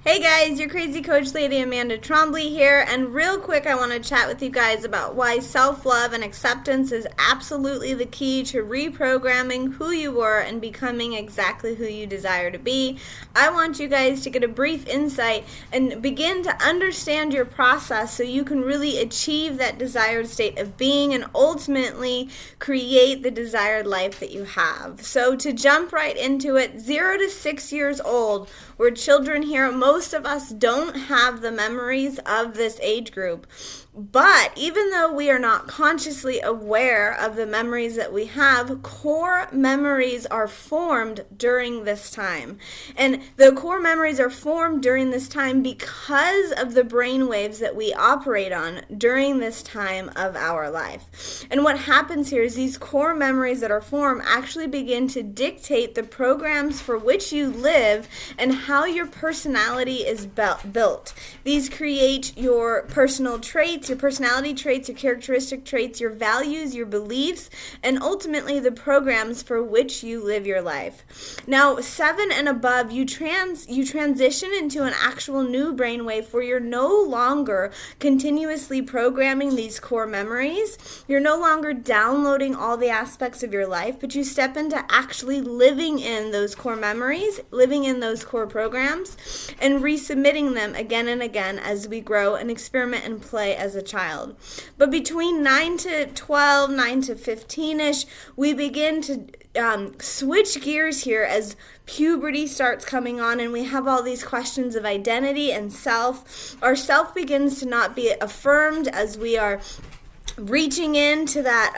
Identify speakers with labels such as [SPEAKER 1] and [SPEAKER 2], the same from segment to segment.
[SPEAKER 1] Hey guys, your crazy coach lady Amanda Trombley here, and real quick I want to chat with you guys about why self-love and acceptance is absolutely the key to reprogramming who you were and becoming exactly who you desire to be. I want you guys to get a brief insight and begin to understand your process so you can really achieve that desired state of being and ultimately create the desired life that you have. So to jump right into it, 0 to 6 years old, we're children here. Most of us don't have the memories of this age group. But even though we are not consciously aware of the memories that we have, core memories are formed during this time. And the core memories are formed during this time because of the brain waves that we operate on during this time of our life. And what happens here is these core memories that are formed actually begin to dictate the programs for which you live and how your personality is built. These create your personal traits, your personality traits, your characteristic traits, your values, your beliefs, and ultimately the programs for which you live your life. Now, 7 and above, you transition into an actual new brainwave where you're no longer continuously programming these core memories. You're no longer downloading all the aspects of your life, but you step into actually living in those core memories, living in those core programs, and resubmitting them again and again as we grow and experiment and play as a child. But between 9 to 12, 9 to 15-ish, we begin to switch gears here as puberty starts coming on and we have all these questions of identity and self. Our self begins to not be affirmed as we are reaching into that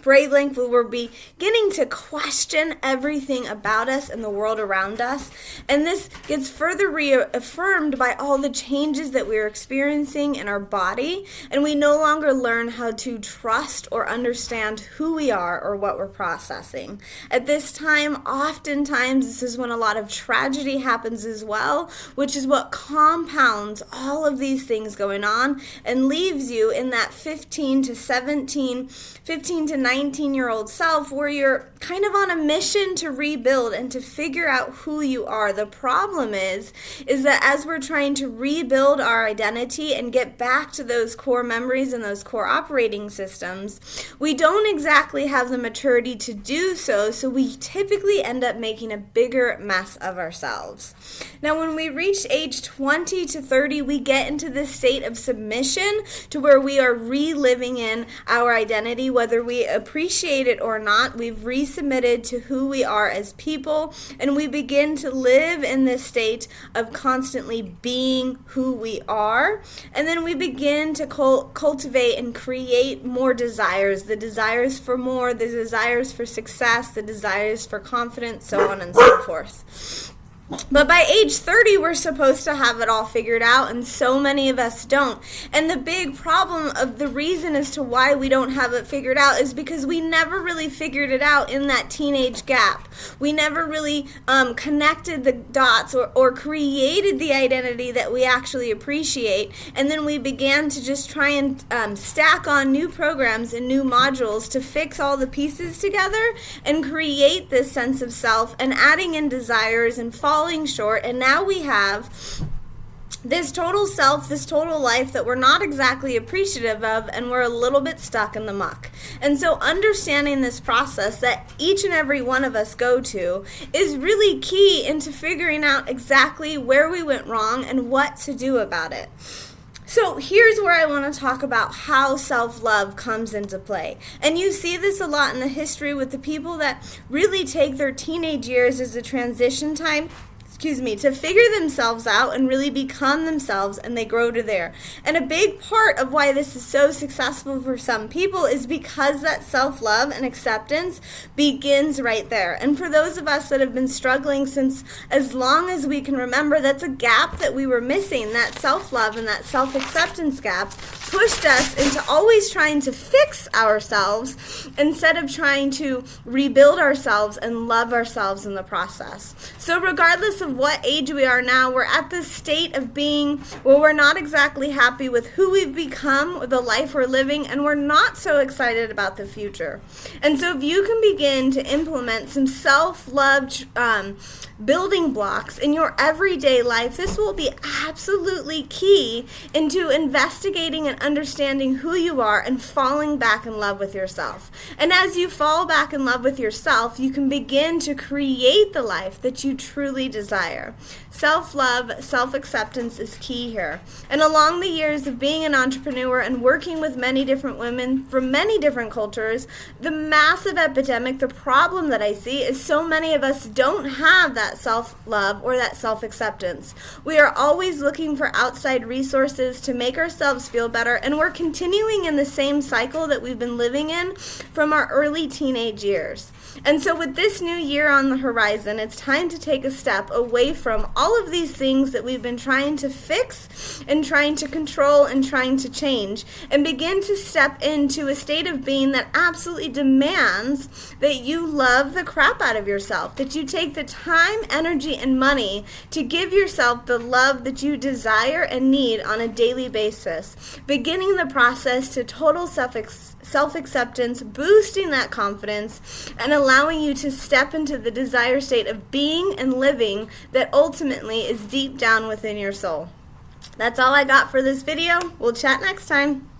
[SPEAKER 1] wavelength where we're beginning to question everything about us and the world around us. And this gets further reaffirmed by all the changes that we're experiencing in our body. And we no longer learn how to trust or understand who we are or what we're processing. At this time, oftentimes, this is when a lot of tragedy happens as well, which is what compounds all of these things going on and leaves you in that 15 to 19-year-old self where you're kind of on a mission to rebuild and to figure out who you are. The problem is that as we're trying to rebuild our identity and get back to those core memories and those core operating systems, we don't exactly have the maturity to do so, so we typically end up making a bigger mess of ourselves. Now, when we reach age 20 to 30, we get into this state of submission to where we are reliving in our identity, whether we appreciate it or not. We've resubmitted to who we are as people, and we begin to live in this state of constantly being who we are. And then we begin to cultivate and create more desires, the desires for more, the desires for success, the desires for confidence, so on and so forth. But by age 30, we're supposed to have it all figured out, and so many of us don't. And the big problem of the reason as to why we don't have it figured out is because we never really figured it out in that teenage gap. We never really connected the dots or created the identity that we actually appreciate. And then we began to just try and stack on new programs and new modules to fix all the pieces together and create this sense of self, and adding in desires and falling short, and now we have this total self, this total life that we're not exactly appreciative of, and we're a little bit stuck in the muck. And so understanding this process that each and every one of us go to is really key into figuring out exactly where we went wrong and what to do about it. So here's where I want to talk about how self-love comes into play. And you see this a lot in the history with the people that really take their teenage years as a transition time to figure themselves out and really become themselves, and they grow to there. And a big part of why this is so successful for some people is because that self-love and acceptance begins right there. And for those of us that have been struggling since as long as we can remember, that's a gap that we were missing, that self-love and that self-acceptance gap. pushed us into always trying to fix ourselves instead of trying to rebuild ourselves and love ourselves in the process. So regardless of what age we are now, we're at this state of being where we're not exactly happy with who we've become, or the life we're living, and we're not so excited about the future. And so if you can begin to implement some self-love building blocks in your everyday life, this will be absolutely key into investigating and understanding who you are and falling back in love with yourself. And as you fall back in love with yourself, you can begin to create the life that you truly desire. Self-love, self-acceptance is key here. And along the years of being an entrepreneur and working with many different women from many different cultures, the massive epidemic, the problem that I see is so many of us don't have that self-love or that self-acceptance. We are always looking for outside resources to make ourselves feel better, and we're continuing in the same cycle that we've been living in from our early teenage years. And so with this new year on the horizon, it's time to take a step away from all of these things that we've been trying to fix and trying to control and trying to change, and begin to step into a state of being that absolutely demands that you love the crap out of yourself, that you take the time, energy, and money to give yourself the love that you desire and need on a daily basis, beginning the process to total self-acceptance, boosting that confidence, and allowing you to step into the desired state of being and living that ultimately is deep down within your soul. That's all I got for this video. We'll chat next time.